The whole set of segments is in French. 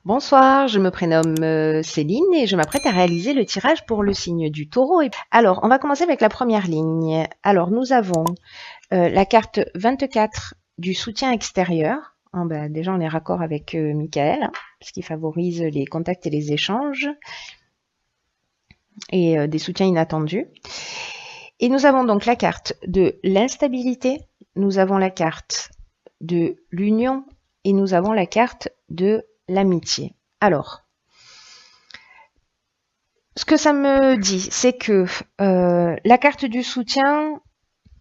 Bonsoir, je me prénomme Céline et je m'apprête à réaliser le tirage pour le signe du taureau. Alors, on va commencer avec la première ligne. Alors, nous avons la carte 24 du soutien extérieur. Déjà, on est raccord avec Michael, hein, parce qu'il favorise les contacts et les échanges et des soutiens inattendus. Et nous avons donc la carte de l'instabilité, nous avons la carte de l'union et nous avons la carte de l'amitié. Alors, ce que ça me dit, c'est que la carte du soutien,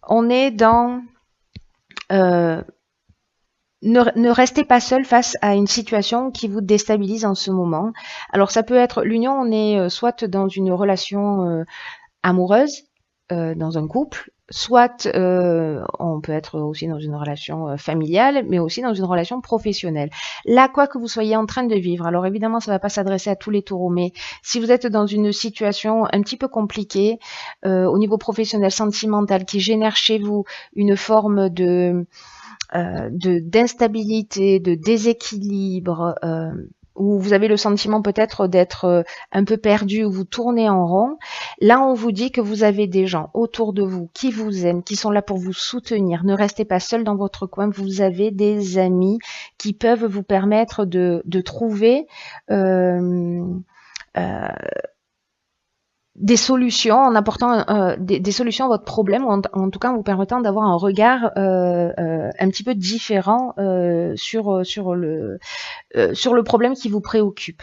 on est dans ne restez pas seul face à une situation qui vous déstabilise en ce moment. Alors ça peut être l'union, on est soit dans une relation amoureuse, dans un couple, soit on peut être aussi dans une relation familiale, mais aussi dans une relation professionnelle. Là, quoi que vous soyez en train de vivre, alors évidemment, ça ne va pas s'adresser à tous les taureaux, mais si vous êtes dans une situation un petit peu compliquée au niveau professionnel, sentimental, qui génère chez vous une forme d'instabilité, de déséquilibre, où vous avez le sentiment peut-être d'être un peu perdu, où vous tournez en rond, là on vous dit que vous avez des gens autour de vous qui vous aiment, qui sont là pour vous soutenir. Ne restez pas seul dans votre coin, vous avez des amis qui peuvent vous permettre de trouver des solutions en apportant des solutions à votre problème, ou en tout cas en vous permettant d'avoir un regard un petit peu différent sur le problème qui vous préoccupe.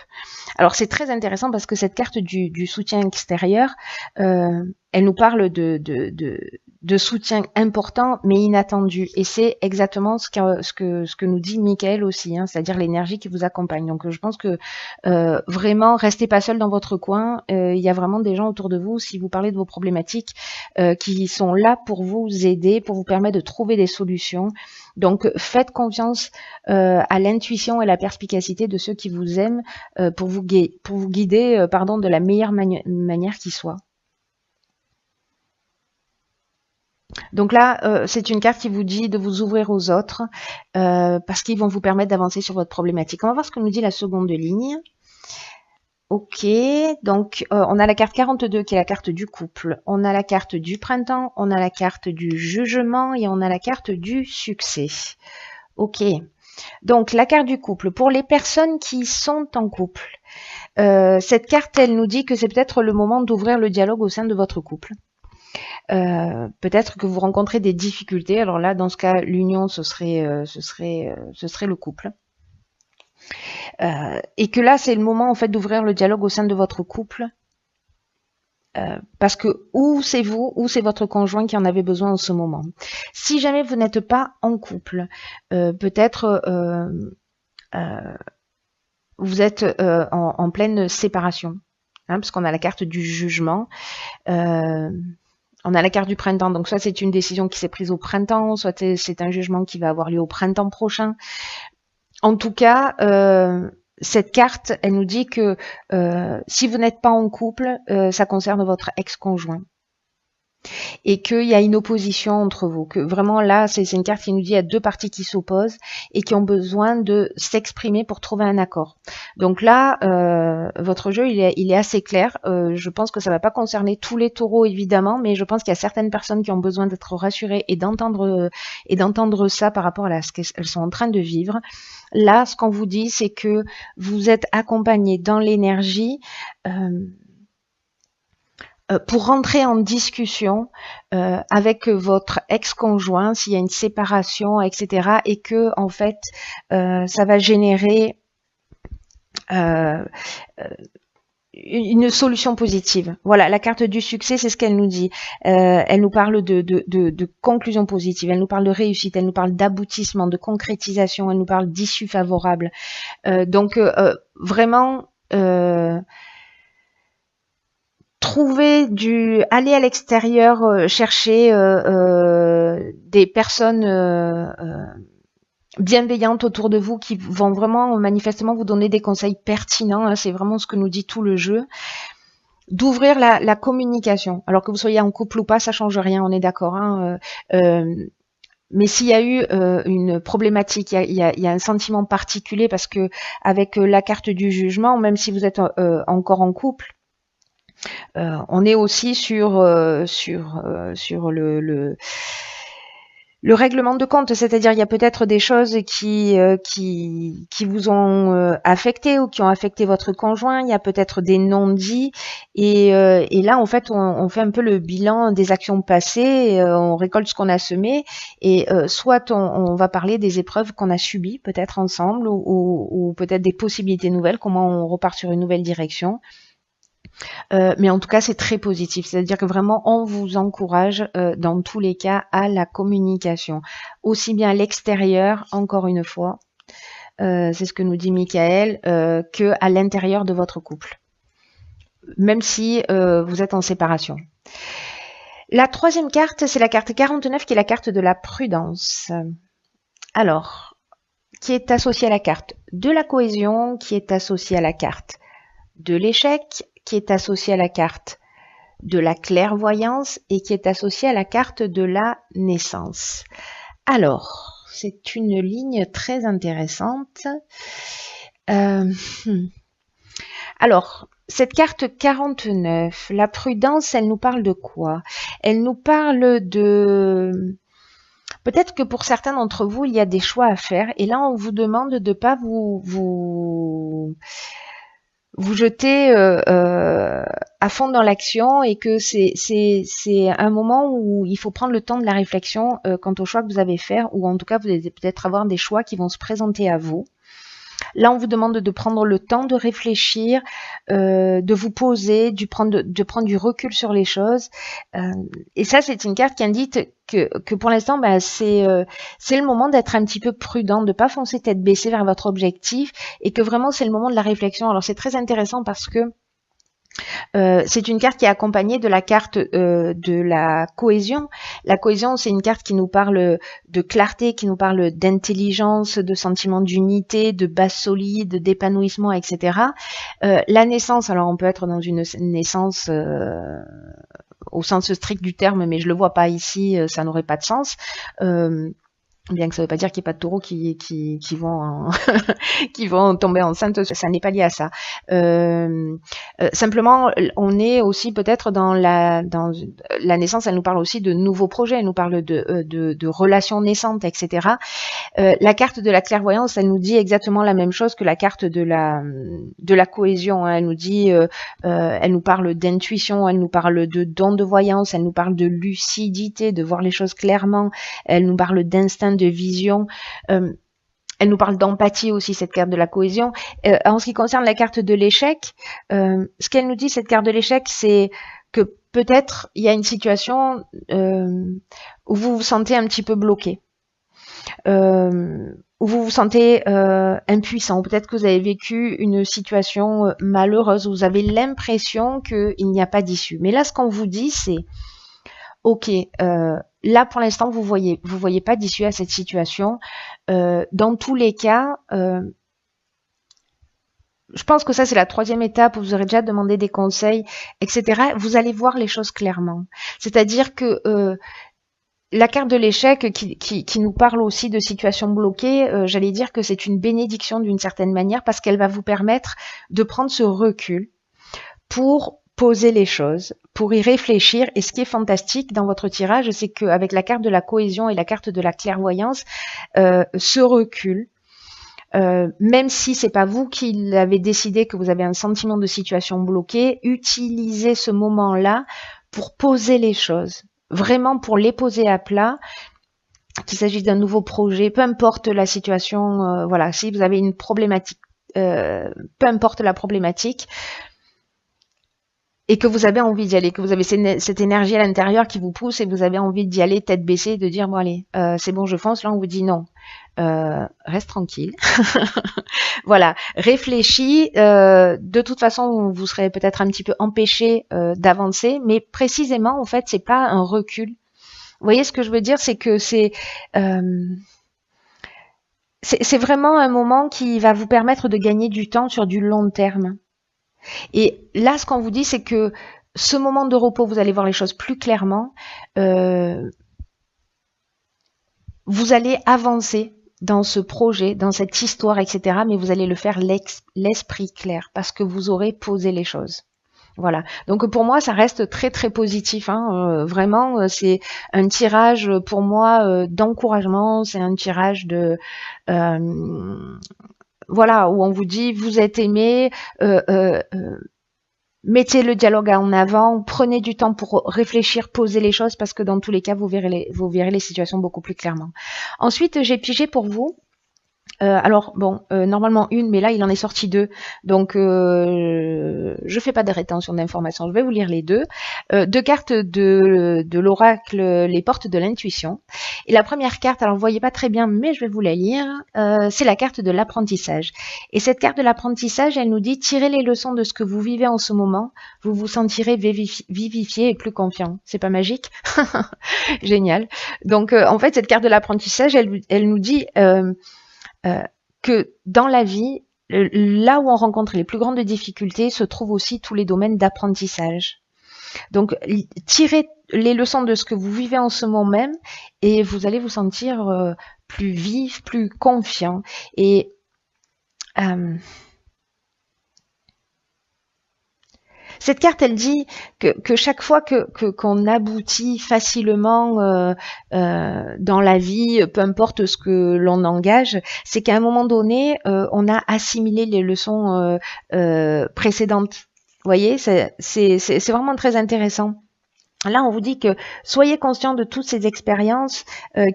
Alors c'est très intéressant parce que cette carte du soutien extérieur, elle nous parle de soutien important mais inattendu. Et c'est exactement ce que nous dit Michael aussi, hein, c'est-à-dire l'énergie qui vous accompagne. Donc je pense que vraiment, restez pas seul dans votre coin. Il y a vraiment des gens autour de vous, si vous parlez de vos problématiques, qui sont là pour vous aider, pour vous permettre de trouver des solutions. Donc faites confiance à l'intuition et la perspicacité de ceux qui vous aiment pour vous guider de la meilleure manière qui soit. Donc là, c'est une carte qui vous dit de vous ouvrir aux autres parce qu'ils vont vous permettre d'avancer sur votre problématique. On va voir ce que nous dit la seconde ligne. Ok, donc on a la carte 42 qui est la carte du couple, on a la carte du printemps, on a la carte du jugement et on a la carte du succès. Ok, donc la carte du couple, pour les personnes qui sont en couple, cette carte, elle nous dit que c'est peut-être le moment d'ouvrir le dialogue au sein de votre couple. Peut-être que vous rencontrez des difficultés, alors là, dans ce cas, l'union, ce serait le couple. Et que là, c'est le moment en fait d'ouvrir le dialogue au sein de votre couple. Parce que ou c'est vous, ou c'est votre conjoint qui en avait besoin en ce moment. Si jamais vous n'êtes pas en couple, peut-être vous êtes en pleine séparation, hein, parce qu'on a la carte du jugement. On a la carte du printemps, donc soit c'est une décision qui s'est prise au printemps, soit c'est un jugement qui va avoir lieu au printemps prochain. En tout cas, cette carte, elle nous dit que si vous n'êtes pas en couple, ça concerne votre ex-conjoint. Et qu'il y a une opposition entre vous, que vraiment là, c'est une carte qui nous dit qu'il y a deux parties qui s'opposent et qui ont besoin de s'exprimer pour trouver un accord. Donc là, votre jeu, il est assez clair. Je pense que ça ne va pas concerner tous les taureaux, évidemment, mais je pense qu'il y a certaines personnes qui ont besoin d'être rassurées et d'entendre ça par rapport à ce qu'elles sont en train de vivre. Là, ce qu'on vous dit, c'est que vous êtes accompagné dans l'énergie pour rentrer en discussion avec votre ex-conjoint s'il y a une séparation, etc. Et que en fait, ça va générer une solution positive. Voilà, la carte du succès, c'est ce qu'elle nous dit. Elle nous parle de conclusion positive, elle nous parle de réussite, elle nous parle d'aboutissement, de concrétisation, elle nous parle d'issue favorable. Donc vraiment, aller à l'extérieur, chercher des personnes bienveillantes autour de vous qui vont vraiment manifestement vous donner des conseils pertinents, hein, c'est vraiment ce que nous dit tout le jeu. D'ouvrir la communication, alors que vous soyez en couple ou pas, ça change rien, on est d'accord, hein, Mais s'il y a eu une problématique, il y a un sentiment particulier parce que avec la carte du jugement, même si vous êtes encore en couple, on est aussi sur le règlement de compte, c'est-à-dire il y a peut-être des choses qui vous ont affecté ou qui ont affecté votre conjoint, il y a peut-être des non-dits et là en fait on fait un peu le bilan des actions passées, on récolte ce qu'on a semé et soit on va parler des épreuves qu'on a subies peut-être ensemble ou peut-être des possibilités nouvelles, comment on repart sur une nouvelle direction. Mais en tout cas, c'est très positif. C'est-à-dire que vraiment, on vous encourage dans tous les cas à la communication. Aussi bien à l'extérieur, encore une fois, c'est ce que nous dit Michael, que à l'intérieur de votre couple. Même si vous êtes en séparation. La troisième carte, c'est la carte 49 qui est la carte de la prudence. Alors, qui est associée à la carte de la cohésion, qui est associée à la carte de l'échec, qui est associée à la carte de la clairvoyance et qui est associée à la carte de la naissance. Alors, c'est une ligne très intéressante. Alors, cette carte 49, la prudence, elle nous parle de quoi? Elle nous parle de... Peut-être que pour certains d'entre vous, il y a des choix à faire et là, on vous demande de ne pas vous jeter à fond dans l'action et que c'est un moment où il faut prendre le temps de la réflexion quant au choix que vous avez fait ou en tout cas vous allez peut-être avoir des choix qui vont se présenter à vous. Là, on vous demande de prendre le temps de réfléchir, de vous poser, de prendre du recul sur les choses. Et ça, c'est une carte qui indique que pour l'instant, c'est le moment d'être un petit peu prudent, de pas foncer tête baissée vers votre objectif et que vraiment, c'est le moment de la réflexion. Alors, c'est très intéressant parce que c'est une carte qui est accompagnée de la carte de la cohésion. La cohésion, c'est une carte qui nous parle de clarté, qui nous parle d'intelligence, de sentiment d'unité, de base solide, d'épanouissement, etc. La naissance, alors on peut être dans une naissance au sens strict du terme, mais je le vois pas ici, ça n'aurait pas de sens. Bien que ça ne veut pas dire qu'il n'y ait pas de taureaux qui vont qui vont tomber enceintes, ça n'est pas lié à ça. Simplement, on est aussi peut-être dans la naissance, elle nous parle aussi de nouveaux projets, elle nous parle de relations naissantes, etc. La carte de la clairvoyance, elle nous dit exactement la même chose que la carte de la cohésion. Hein. Elle nous dit, elle nous parle d'intuition, elle nous parle de don de voyance, elle nous parle de lucidité, de voir les choses clairement, elle nous parle d'instinct de vision. Elle nous parle d'empathie aussi, cette carte de la cohésion. En ce qui concerne la carte de l'échec, ce qu'elle nous dit, cette carte de l'échec, c'est que peut-être il y a une situation où vous vous sentez un petit peu bloqué, où vous vous sentez impuissant, ou peut-être que vous avez vécu une situation malheureuse, où vous avez l'impression qu'il n'y a pas d'issue. Mais là, ce qu'on vous dit, c'est ok, là pour l'instant vous voyez pas d'issue à cette situation. Dans tous les cas, je pense que ça c'est la troisième étape où vous aurez déjà demandé des conseils, etc. Vous allez voir les choses clairement. C'est-à-dire que la carte de l'échec qui nous parle aussi de situations bloquées, j'allais dire que c'est une bénédiction d'une certaine manière parce qu'elle va vous permettre de prendre ce recul pour poser les choses, pour y réfléchir. Et ce qui est fantastique dans votre tirage, c'est qu'avec la carte de la cohésion et la carte de la clairvoyance, ce recul, même si c'est pas vous qui l'avez décidé, que vous avez un sentiment de situation bloquée, utilisez ce moment-là pour poser les choses, vraiment pour les poser à plat, qu'il s'agisse d'un nouveau projet, peu importe la situation, voilà, si vous avez une problématique, peu importe la problématique, et que vous avez envie d'y aller, que vous avez cette énergie à l'intérieur qui vous pousse et vous avez envie d'y aller tête baissée, de dire bon allez, c'est bon, je fonce. Là on vous dit non, reste tranquille. Voilà, réfléchis. De toute façon, vous serez peut-être un petit peu empêché d'avancer, mais précisément en fait, c'est pas un recul. Vous voyez ce que je veux dire, c'est que c'est vraiment un moment qui va vous permettre de gagner du temps sur du long terme. Et là, ce qu'on vous dit, c'est que ce moment de repos, vous allez voir les choses plus clairement. vous allez avancer dans ce projet, dans cette histoire, etc. Mais vous allez le faire l'esprit clair parce que vous aurez posé les choses. Voilà. Donc pour moi, ça reste très très positif. Hein. Vraiment, c'est un tirage pour moi d'encouragement. C'est un tirage de voilà où on vous dit vous êtes aimé. Mettez le dialogue en avant, prenez du temps pour réfléchir, poser les choses, parce que dans tous les cas, vous verrez les situations beaucoup plus clairement. Ensuite, j'ai pigé pour vous. Alors bon, normalement une, mais là il en est sorti deux, donc je fais pas de rétention d'informations, je vais vous lire les deux. Deux cartes de l'oracle, les portes de l'intuition. Et la première carte, alors vous voyez pas très bien, mais je vais vous la lire, c'est la carte de l'apprentissage. Et cette carte de l'apprentissage, elle nous dit, tirez les leçons de ce que vous vivez en ce moment, vous vous sentirez vivifié et plus confiant. C'est pas magique? Génial. Donc en fait, cette carte de l'apprentissage, elle nous dit que dans la vie, là où on rencontre les plus grandes difficultés, se trouvent aussi tous les domaines d'apprentissage. Donc, tirez les leçons de ce que vous vivez en ce moment même et vous allez vous sentir plus vif, plus confiant. Et cette carte, elle dit que chaque fois qu'on aboutit facilement dans la vie, peu importe ce que l'on engage, c'est qu'à un moment donné, on a assimilé les leçons précédentes. Vous voyez, c'est vraiment très intéressant. Là, on vous dit que soyez conscient de toutes ces expériences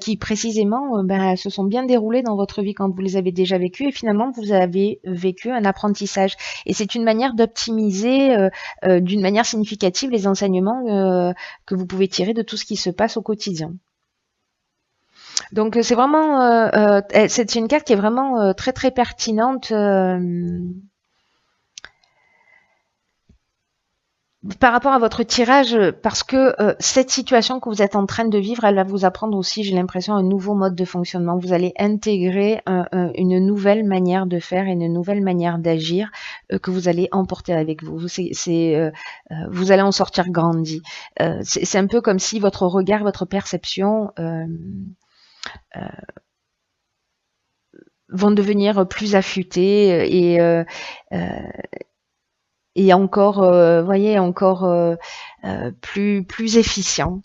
qui, précisément, se sont bien déroulées dans votre vie quand vous les avez déjà vécues et finalement, vous avez vécu un apprentissage. Et c'est une manière d'optimiser d'une manière significative les enseignements que vous pouvez tirer de tout ce qui se passe au quotidien. Donc, c'est vraiment, c'est une carte qui est vraiment très, très pertinente par rapport à votre tirage, parce que cette situation que vous êtes en train de vivre, elle va vous apprendre aussi, j'ai l'impression, un nouveau mode de fonctionnement. Vous allez intégrer une nouvelle manière de faire et une nouvelle manière d'agir que vous allez emporter avec vous. Vous allez en sortir grandi. C'est un peu comme si votre regard, votre perception vont devenir plus affûtés et encore, voyez, encore plus efficient.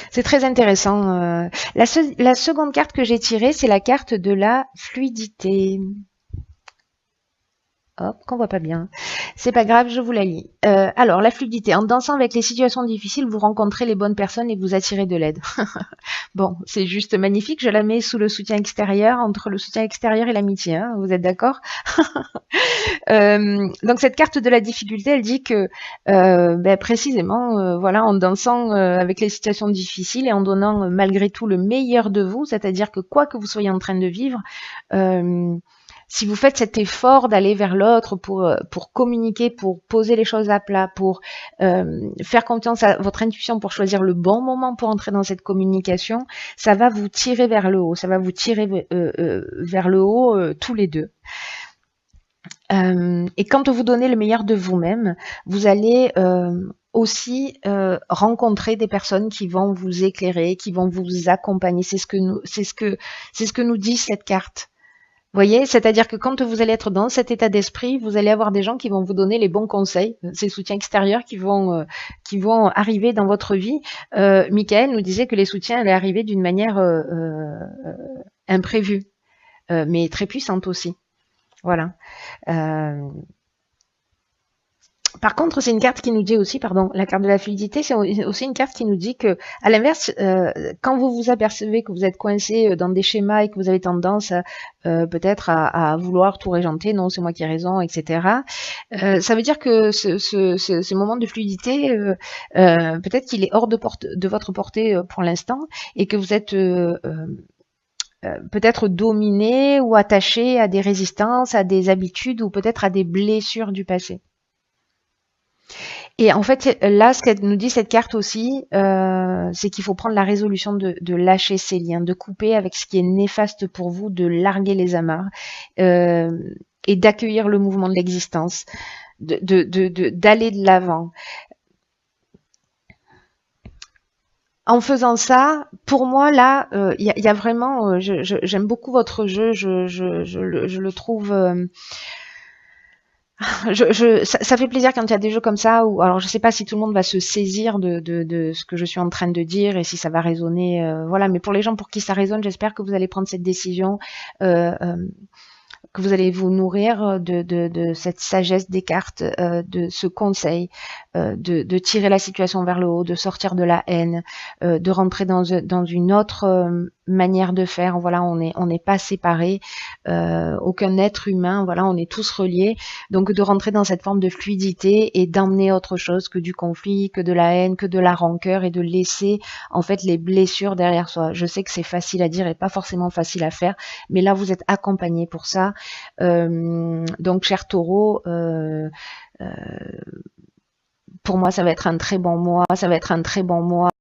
C'est très intéressant. La seconde carte que j'ai tirée, c'est la carte de la fluidité. Hop, qu'on voit pas bien. C'est pas grave, je vous la lis. Alors, la fluidité. En dansant avec les situations difficiles, vous rencontrez les bonnes personnes et vous attirez de l'aide. Bon, c'est juste magnifique. Je la mets sous le soutien extérieur, entre le soutien extérieur et l'amitié. Hein, vous êtes d'accord? Donc cette carte de la difficulté, elle dit que précisément, voilà, en dansant avec les situations difficiles et en donnant malgré tout le meilleur de vous, c'est-à-dire que quoi que vous soyez en train de vivre, si vous faites cet effort d'aller vers l'autre pour communiquer, pour poser les choses à plat, pour faire confiance à votre intuition, pour choisir le bon moment pour entrer dans cette communication, ça va vous tirer vers le haut, ça va vous tirer vers le haut tous les deux. Et quand vous donnez le meilleur de vous-même, vous allez aussi rencontrer des personnes qui vont vous éclairer, qui vont vous accompagner. C'est ce que nous dit cette carte. Vous voyez, c'est-à-dire que quand vous allez être dans cet état d'esprit, vous allez avoir des gens qui vont vous donner les bons conseils, ces soutiens extérieurs qui vont arriver dans votre vie. Michael nous disait que les soutiens allaient arriver d'une manière imprévue, mais très puissante aussi. Voilà. Par contre, c'est une carte qui nous dit aussi, pardon, la carte de la fluidité, c'est aussi une carte qui nous dit que, à l'inverse, quand vous vous apercevez que vous êtes coincé dans des schémas et que vous avez tendance peut-être à vouloir tout régenter, non, c'est moi qui ai raison, etc. Ça veut dire que ce moment de fluidité, peut-être qu'il est hors de votre portée pour l'instant et que vous êtes peut-être dominé ou attaché à des résistances, à des habitudes ou peut-être à des blessures du passé. Et en fait, là, ce qu'elle nous dit cette carte aussi, c'est qu'il faut prendre la résolution de lâcher ces liens, de couper avec ce qui est néfaste pour vous, de larguer les amarres et d'accueillir le mouvement de l'existence, d'aller de l'avant. en faisant ça, pour moi là, il y a vraiment, j'aime beaucoup votre jeu, je le trouve, ça fait plaisir quand il y a des jeux comme ça où, alors je sais pas si tout le monde va se saisir de ce que je suis en train de dire et si ça va résonner, voilà, mais pour les gens pour qui ça résonne, j'espère que vous allez prendre cette décision. Euh, euh, que vous allez vous nourrir de cette sagesse des cartes, de ce conseil, de tirer la situation vers le haut, de sortir de la haine, de rentrer dans une autre manière de faire. Voilà, on n'est pas séparés, aucun être humain. Voilà, on est tous reliés. Donc de rentrer dans cette forme de fluidité et d'emmener autre chose que du conflit, que de la haine, que de la rancœur et de laisser en fait les blessures derrière soi. Je sais que c'est facile à dire et pas forcément facile à faire, mais là vous êtes accompagné pour ça. Donc, cher taureau, pour moi, ça va être un très bon mois. Ça va être un très bon mois.